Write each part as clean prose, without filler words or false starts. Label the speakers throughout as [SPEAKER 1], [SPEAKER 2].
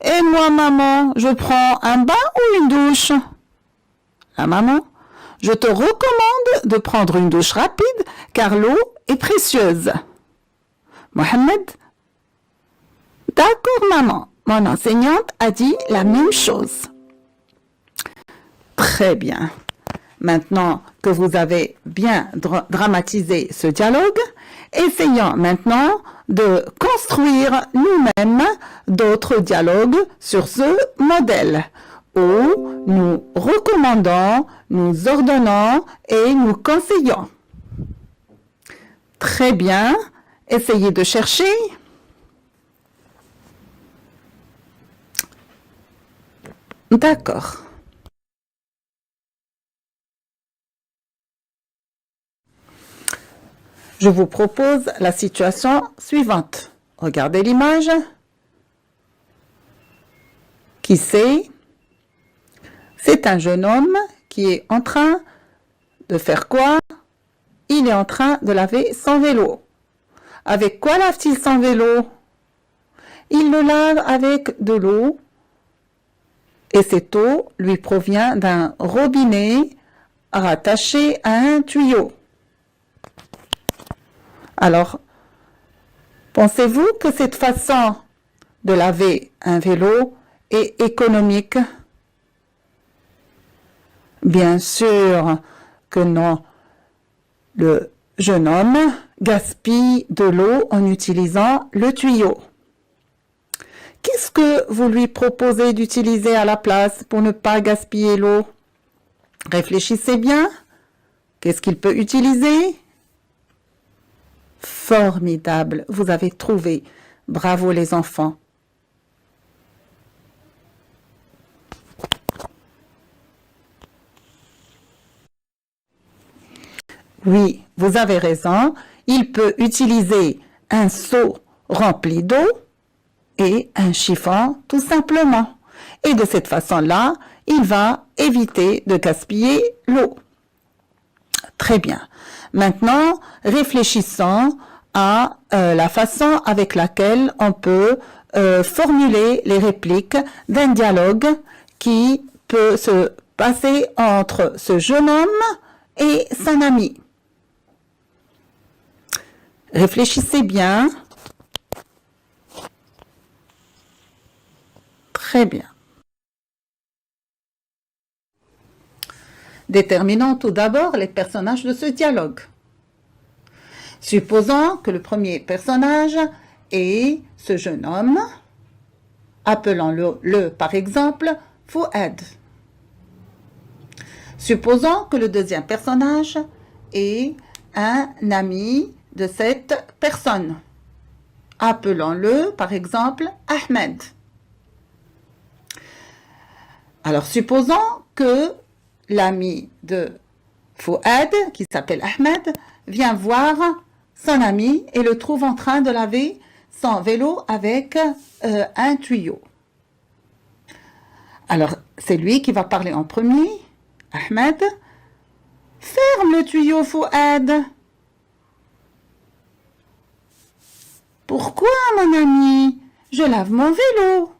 [SPEAKER 1] Et moi, maman, je prends un bain ou une douche? La maman, je te recommande de prendre une douche rapide car l'eau est précieuse. Mohamed, d'accord, maman. Mon enseignante a dit la même chose. Très bien. Maintenant que vous avez bien dramatisé ce dialogue, essayons maintenant de construire nous-mêmes d'autres dialogues sur ce modèle où nous recommandons, nous ordonnons et nous conseillons. Très bien. Essayez de chercher. D'accord. Je vous propose la situation suivante. Regardez l'image. Qui c'est? C'est un jeune homme qui est en train de faire quoi? Il est en train de laver son vélo. Avec quoi lave-t-il son vélo? Il le lave avec de l'eau et cette eau lui provient d'un robinet rattaché à un tuyau. Alors, pensez-vous que cette façon de laver un vélo est économique? Bien sûr que non. Le jeune homme gaspille de l'eau en utilisant le tuyau. Qu'est-ce que vous lui proposez d'utiliser à la place pour ne pas gaspiller l'eau? Réfléchissez bien. Qu'est-ce qu'il peut utiliser? Formidable, vous avez trouvé. Bravo les enfants. Oui, vous avez raison. Il peut utiliser un seau rempli d'eau et un chiffon tout simplement. Et de cette façon-là, il va éviter de gaspiller l'eau. Très bien. Maintenant, réfléchissons à la façon avec laquelle on peut formuler les répliques d'un dialogue qui peut se passer entre ce jeune homme et son ami. Réfléchissez bien. Très bien. Déterminons tout d'abord les personnages de ce dialogue. Supposons que le premier personnage est ce jeune homme. Appelons-le par exemple Fouad. Supposons que le deuxième personnage est un ami de cette personne. Appelons-le par exemple Ahmed. Alors supposons que l'ami de Fouad, qui s'appelle Ahmed, vient voir son ami et le trouve en train de laver son vélo avec un tuyau. Alors, c'est lui qui va parler en premier. Ahmed, ferme le tuyau, Fouad. Pourquoi, mon ami? Je lave mon vélo.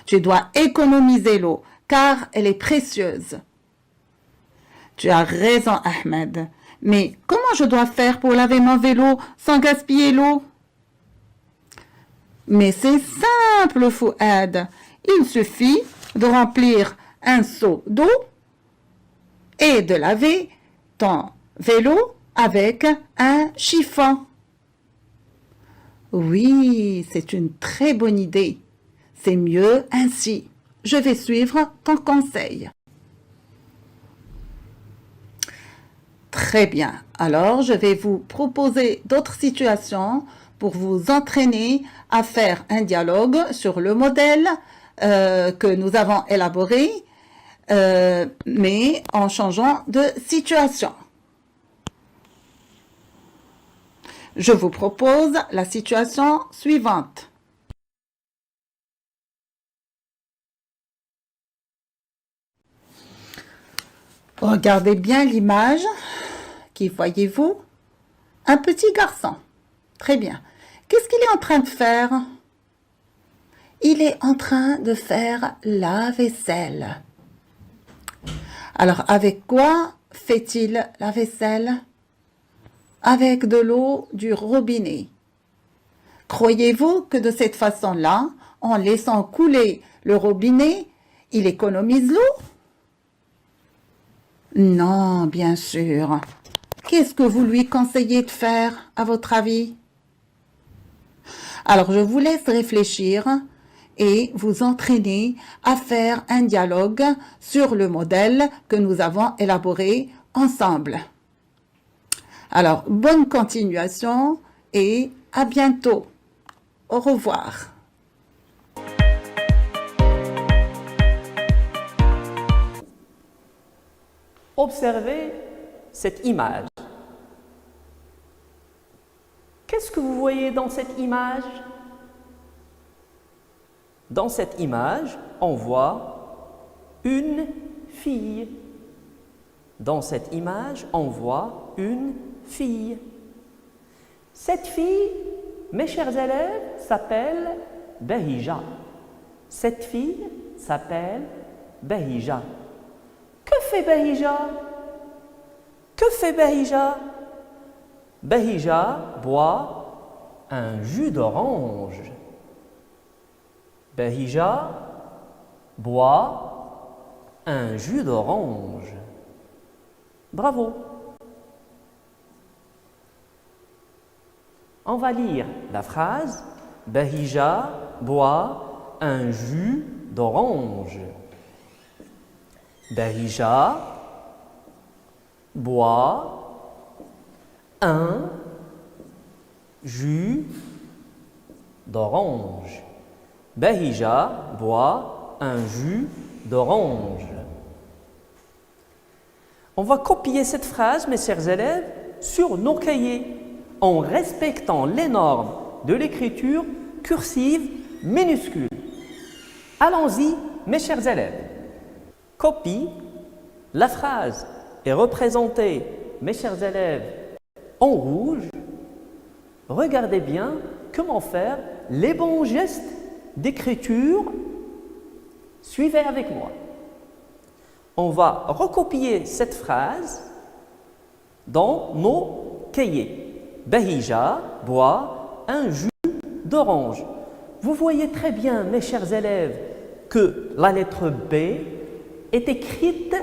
[SPEAKER 1] Tu dois économiser l'eau, car elle est précieuse. Tu as raison, Ahmed. Mais comment je dois faire pour laver mon vélo sans gaspiller l'eau? Mais c'est simple, Fouad. Il suffit de remplir un seau d'eau et de laver ton vélo avec un chiffon. Oui, c'est une très bonne idée. C'est mieux ainsi. Je vais suivre ton conseil. Très bien. Alors, je vais vous proposer d'autres situations pour vous entraîner à faire un dialogue sur le modèle que nous avons élaboré, mais en changeant de situation. Je vous propose la situation suivante. Regardez bien l'image. Qui voyez-vous? Un petit garçon. Très bien. Qu'est-ce qu'il est en train de faire? Il est en train de faire la vaisselle. Alors, avec quoi fait-il la vaisselle? Avec de l'eau du robinet. Croyez-vous que de cette façon-là, en laissant couler le robinet, il économise l'eau? Non, bien sûr. Qu'est-ce que vous lui conseillez de faire, à votre avis? Alors, je vous laisse réfléchir et vous entraîner à faire un dialogue sur le modèle que nous avons élaboré ensemble. Alors, bonne continuation et à bientôt. Au revoir.
[SPEAKER 2] Observez cette image. Qu'est-ce que vous voyez dans cette image? Dans cette image, on voit une fille. Dans cette image, on voit une fille. Cette fille, mes chers élèves, s'appelle Bahija. Cette fille s'appelle Bahija. Que fait Bahija? Que fait Bahija? Bahija boit un jus d'orange. Bahija boit un jus d'orange. Bravo. On va lire la phrase. Bahija boit un jus d'orange. Bahija boit un jus d'orange. Bahija boit un jus d'orange. On va copier cette phrase, mes chers élèves, sur nos cahiers en respectant les normes de l'écriture cursive minuscule. Allons-y, mes chers élèves. Copie. La phrase est représentée, mes chers élèves, en rouge. Regardez bien comment faire les bons gestes d'écriture. Suivez avec moi. On va recopier cette phrase dans nos cahiers. Bahija boit un jus d'orange. Vous voyez très bien, mes chers élèves, que la lettre B est écrite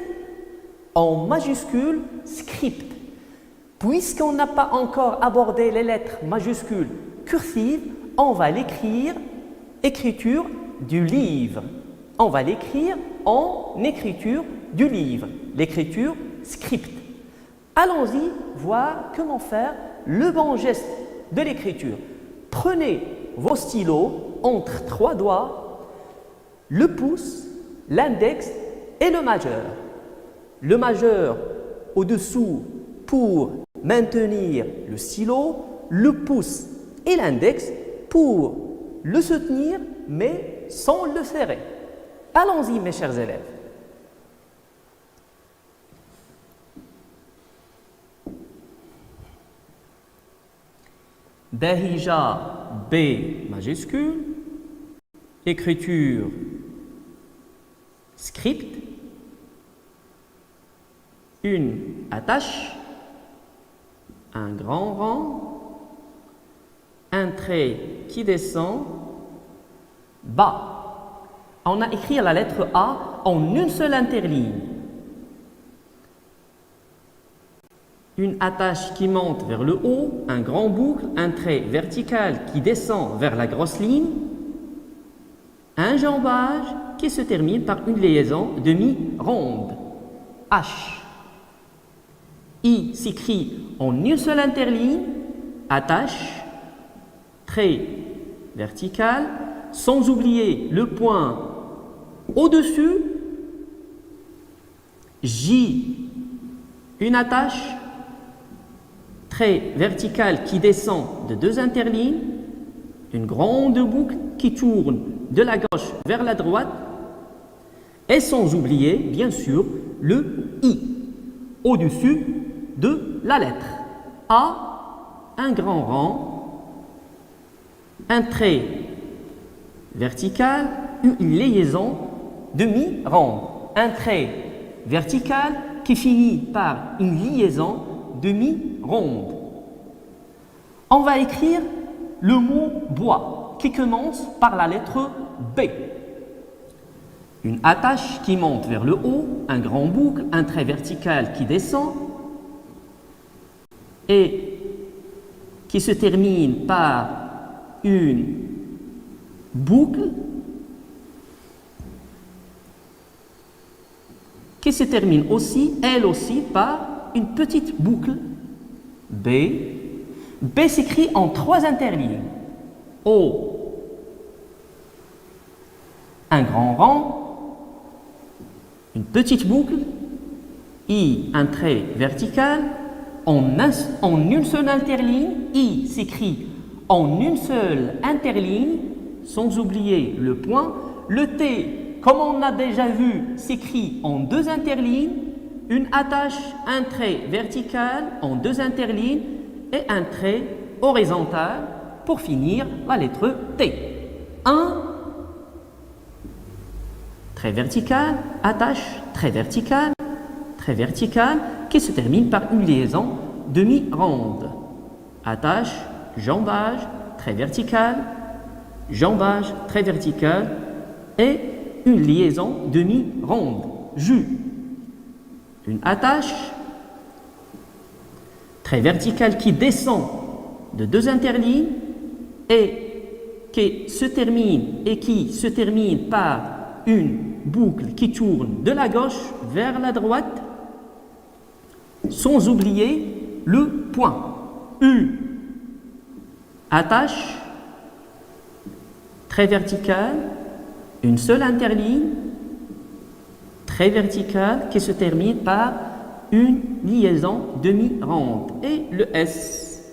[SPEAKER 2] en majuscule script. Puisqu'on n'a pas encore abordé les lettres majuscules cursives, on va l'écrire écriture du livre. On va l'écrire en écriture du livre, l'écriture script. Allons-y voir comment faire le bon geste de l'écriture. Prenez vos stylos entre 3 doigts, le pouce, l'index et le majeur. Le majeur au-dessous pour maintenir le stylo, le pouce et l'index pour le soutenir mais sans le serrer. Allons-y, mes chers élèves. Bahija, B majuscule, écriture script, une attache, un grand rang, un trait qui descend, bas. On a écrit la lettre A en une seule interligne. Une attache qui monte vers le haut, un grand boucle, un trait vertical qui descend vers la grosse ligne, un jambage qui se termine par une liaison demi-ronde. H. I s'écrit en une seule interligne, attache, trait vertical, sans oublier le point au-dessus, J, une attache, trait vertical qui descend de 2 interlignes, une grande boucle qui tourne de la gauche vers la droite, et sans oublier, bien sûr, le I, au-dessus de la lettre. A, un grand rang, un trait verticale, une liaison demi-ronde. Un trait vertical qui finit par une liaison demi-ronde. On va écrire le mot bois qui commence par la lettre B. Une attache qui monte vers le haut, un grand boucle, un trait vertical qui descend et qui se termine par une boucle qui se termine aussi, elle aussi, par une petite boucle B. B s'écrit en 3 interlignes. O, un grand rond, une petite boucle, I, un trait vertical, en une seule interligne, I s'écrit en une seule interligne, sans oublier le point. Le T, comme on a déjà vu, s'écrit en 2 interlignes, une attache, un trait vertical en 2 interlignes et un trait horizontal pour finir la lettre T. Un trait vertical, attache, trait vertical, qui se termine par une liaison demi-ronde. Attache, jambage, trait vertical, jambage, trait vertical et une liaison demi-ronde. Jus. Une attache, trait vertical qui descend de 2 interlignes et qui se termine par une boucle qui tourne de la gauche vers la droite, sans oublier le point. U, attache, trait vertical, une seule interligne, trait vertical qui se termine par une liaison demi-ronde. Et le S,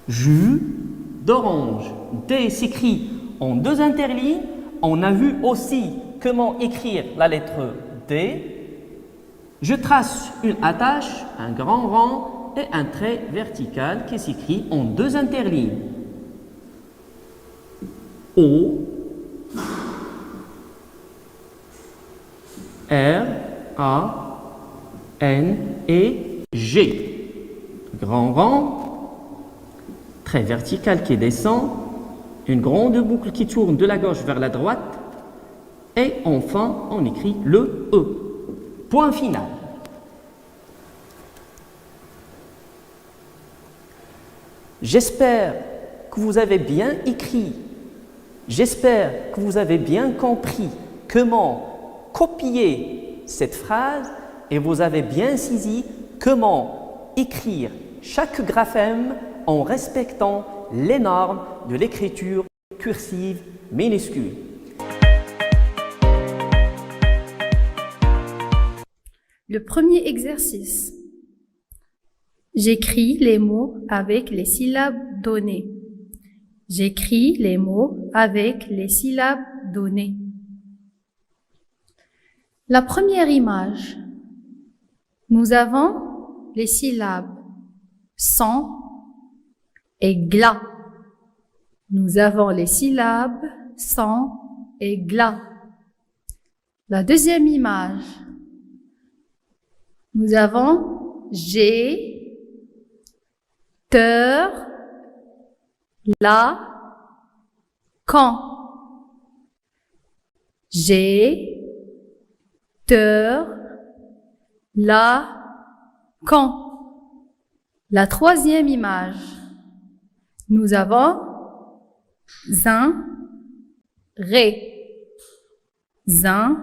[SPEAKER 2] jus d'orange. D s'écrit en 2 interlignes. On a vu aussi comment écrire la lettre D. Je trace une attache, un grand rond et un trait vertical qui s'écrit en 2 interlignes. O, R, A, N et G. Grand rond, trait vertical qui descend, une grande boucle qui tourne de la gauche vers la droite et enfin on écrit le E. Point final. J'espère que vous avez bien écrit, j'espère que vous avez bien compris comment copier cette phrase et vous avez bien saisi comment écrire chaque graphème en respectant les normes de l'écriture cursive minuscule.
[SPEAKER 3] Le premier exercice. J'écris les mots avec les syllabes données. J'écris les mots avec les syllabes données. La première image. Nous avons les syllabes sans et glas. Nous avons les syllabes sans et glas. La deuxième image. Nous avons j'ai, teur, la, quand. J'ai, teur, la, quand. La troisième image. Nous avons zin, ré. Zin,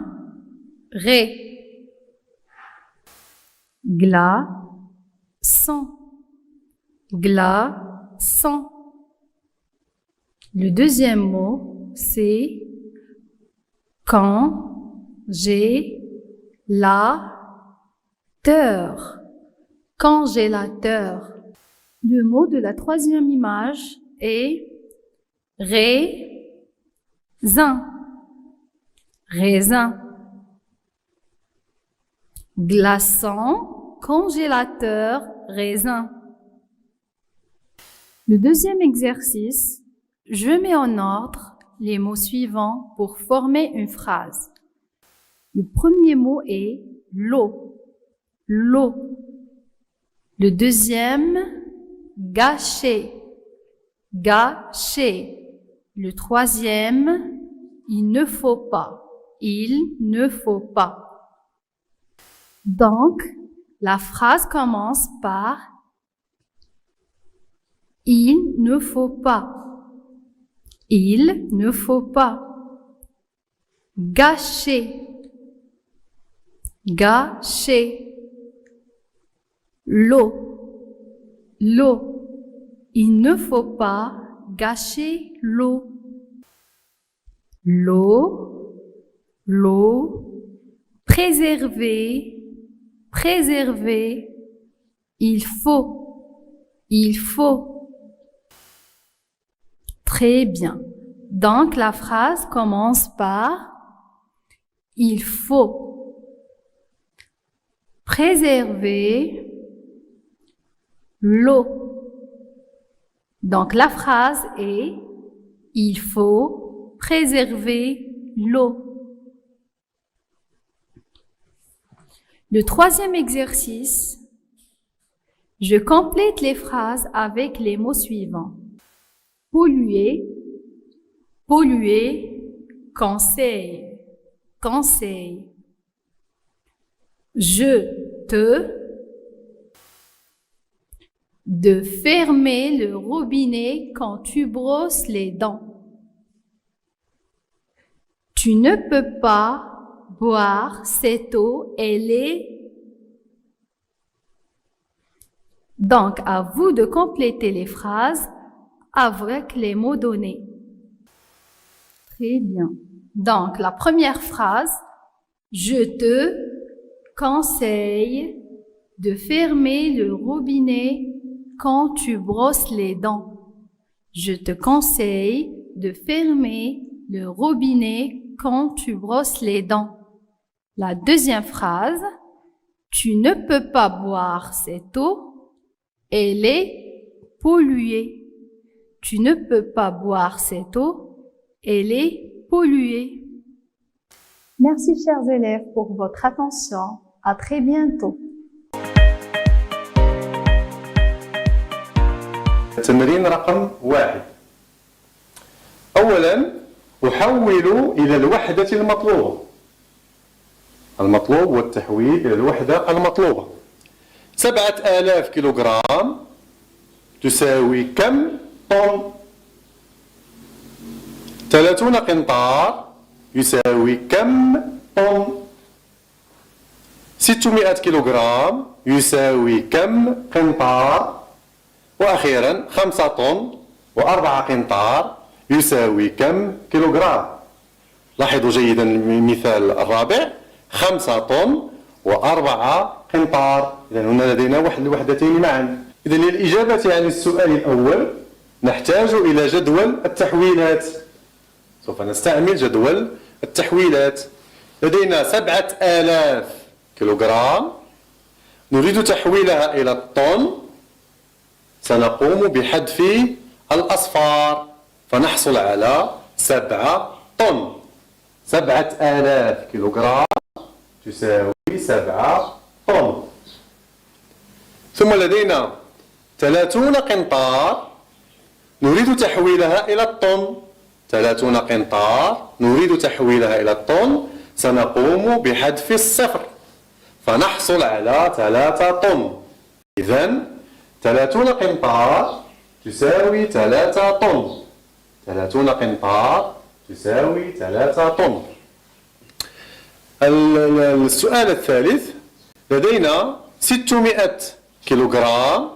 [SPEAKER 3] ré. Glaçant. Glaçant. Le deuxième mot, c'est congélateur. Congélateur. Le mot de la troisième image est raisin. Raisin. Glaçant, congélateur, raisin. Le deuxième exercice, je mets en ordre les mots suivants pour former une phrase. Le premier mot est l'eau. L'eau. Le deuxième, gâcher. Gâcher. Le troisième, il ne faut pas. Il ne faut pas. Donc, la phrase commence par il ne faut pas. Il ne faut pas. Gâcher. Gâcher. L'eau. L'eau. Il ne faut pas gâcher l'eau. L'eau. L'eau. Préserver. Préserver. Il faut. Il faut. Très bien. Donc, la phrase commence par il faut préserver l'eau. Donc, la phrase est il faut préserver l'eau. Le troisième exercice, je complète les phrases avec les mots suivants. Polluer, polluer, conseil, conseil. Je te, de fermer le robinet quand tu brosses les dents. Tu ne peux pas boire cette eau, elle est... Donc, à vous de compléter les phrases avec les mots donnés. Très bien. Donc, la première phrase, je te conseille de fermer le robinet quand tu brosses les dents. Je te conseille de fermer le robinet quand tu brosses les dents. La deuxième phrase, tu ne peux pas boire cette eau, elle est polluée. Tu ne peux pas boire cette eau, elle est polluée. Merci chers élèves pour votre attention. À très bientôt.
[SPEAKER 4] التمرين رقم 1. أولا أحول إلى الوحدة المطلوبة. المطلوب هو التحويل إلى الوحدة المطلوبة. 7000 كيلوغرام تساوي كم طن؟ 30 قنطار يساوي كم طن؟ 600 كيلوغرام يساوي كم قنطار؟ وأخيرا 5 طن و4 قنطار يساوي كم كيلوغرام؟ لاحظوا جيدا المثال الرابع 5 طن و4 قنطار. إذا هنا لدينا الوحدتين معا. إذا للإجابة عن السؤال الأول نحتاج إلى جدول التحويلات. سوف نستعمل جدول التحويلات. لدينا 7000 كيلوغرام نريد تحويلها إلى الطن. سنقوم بحذف الأصفار فنحصل على 7 طن. 7000 كيلوغرام تساوي 7 طن. ثم لدينا 30 قنطار نريد تحويلها إلى الطن. 30 قنطار نريد تحويلها إلى الطن. سنقوم بحذف الصفر فنحصل على 3 طن. إذن 30 قنطار تساوي 3 طن. 30 قنطار تساوي 3 طن. السؤال الثالث لدينا 600 كيلوغرام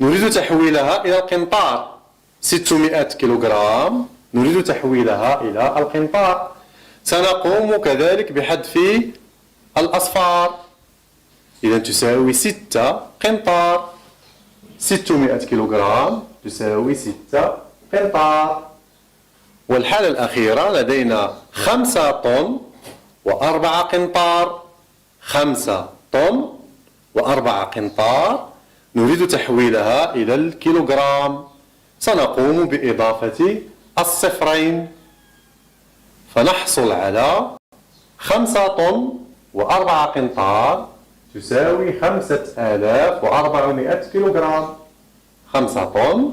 [SPEAKER 4] نريد تحويلها إلى القنطار. 600 كيلوغرام نريد تحويلها إلى القنطار. سنقوم كذلك بحذف الأصفار. إذا تساوي 6 قنطار. 600 كيلوغرام تساوي 6 قنطار. والحالة الأخيرة لدينا 5 طن و4 قنطار. 5 طن و4 قنطار نريد تحويلها إلى الكيلوغرام. سنقوم بإضافة الصفرين فنحصل على 5 طن و4 قنطار تساوي 5400 كيلوغرام. 5 طن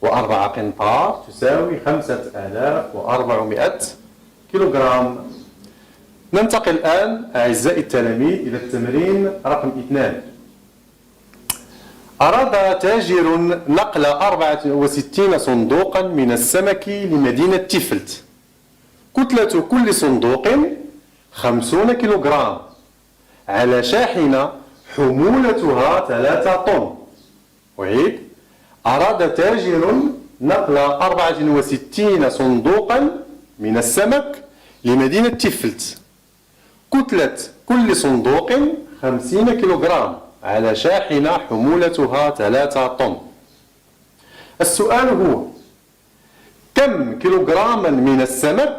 [SPEAKER 4] و4 قنطار تساوي 5400 كيلوغرام. ننتقل الآن أعزائي التلاميذ إلى التمرين رقم 2. أراد تاجر نقل 64 صندوقا من السمك لمدينة تيفلت. كتلة كل صندوق 50 كيلوغرام على شاحنة حمولتها 3 طن. أعيد: أراد تاجر نقل 64 صندوقا من السمك لمدينة تيفلت. كتلة كل صندوق 50 كيلوغرام على شاحنة حمولتها 3 طن. السؤال هو: كم كيلوغراما من السمك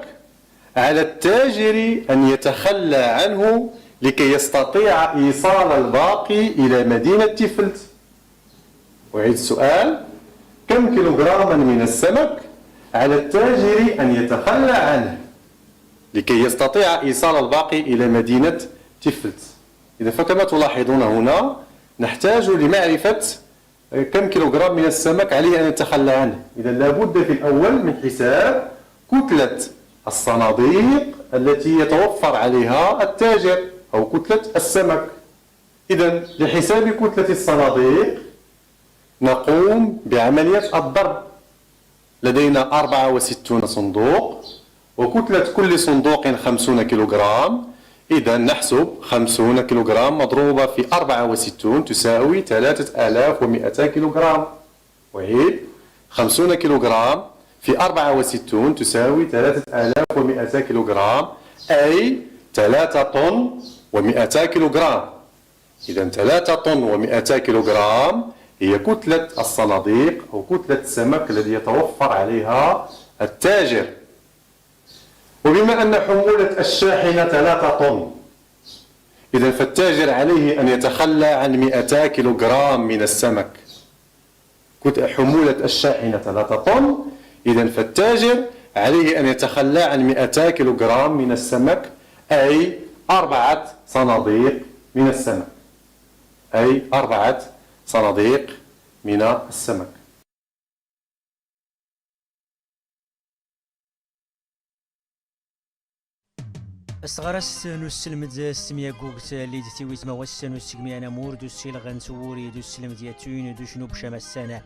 [SPEAKER 4] على التاجر أن يتخلى عنه لكي يستطيع إيصال الباقي إلى مدينة تيفلت؟ أعيد السؤال: كم كيلوغراما من السمك على التاجر أن يتخلى عنه لكي يستطيع إيصال الباقي إلى مدينة تيفلت؟ إذا فكما تلاحظون هنا نحتاج لمعرفة كم كيلوغرام من السمك عليه أن يتخلى عنه. إذا لابد في الأول من حساب كتلة الصناديق التي يتوفر عليها التاجر أو كتلة السمك. إذا لحساب كتلة الصناديق نقوم بعملية الضرب. لدينا 64 صندوق وكتلة كل صندوق 50 كيلوغرام. إذا نحسب 50 كيلوغرام مضروبة في 64 تساوي 3200 كيلوغرام. أعيد: 50 كيلوغرام في 64 تساوي 3200 كيلوغرام، أي 3 طن و200 كيلوغرام. إذا 3 طن و200 كيلوغرام هي كتلة الصناديق أو كتلة السمك الذي يتوفر عليها التاجر. وبما أن حمولة الشاحنة 3 طن، إذا فالتاجر عليه أن يتخلى عن 200 كيلوغرام من السمك. حمولة الشاحنة 3 طن، إذا فالتاجر عليه أن يتخلى عن 200 كيلوغرام من السمك، أي 4 صناديق من السمك. أي 4 صناديق من السمك.
[SPEAKER 5] استغرس نسلمد السمية قوقت اللي دتيويت ما وسن السقمي أنا مور دو السيلغن سوري دو السلم دياتون دو شنوب شام السنة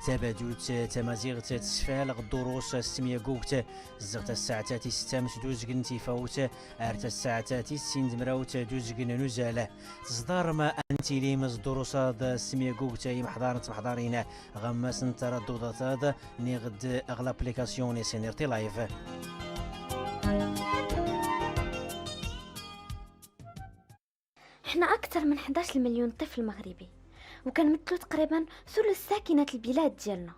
[SPEAKER 5] تبادوت تمازيغ تسفال الدروس السمية قوقت زغت الساعتات ستامت دوزقن تيفاوت أرت الساعتات سند مراوت دوزقن نزالة تصدار ما أنتي لي مز دروسات السمية قوقت محضارنت محضارين غمس ترددات نغد أغلى أبليكاسيون سينيرتي لايف.
[SPEAKER 6] احنا أكثر من 11 مليون طفل مغربي، وكنمثلوا تقريبا ثلث ساكنة البلاد ديالنا.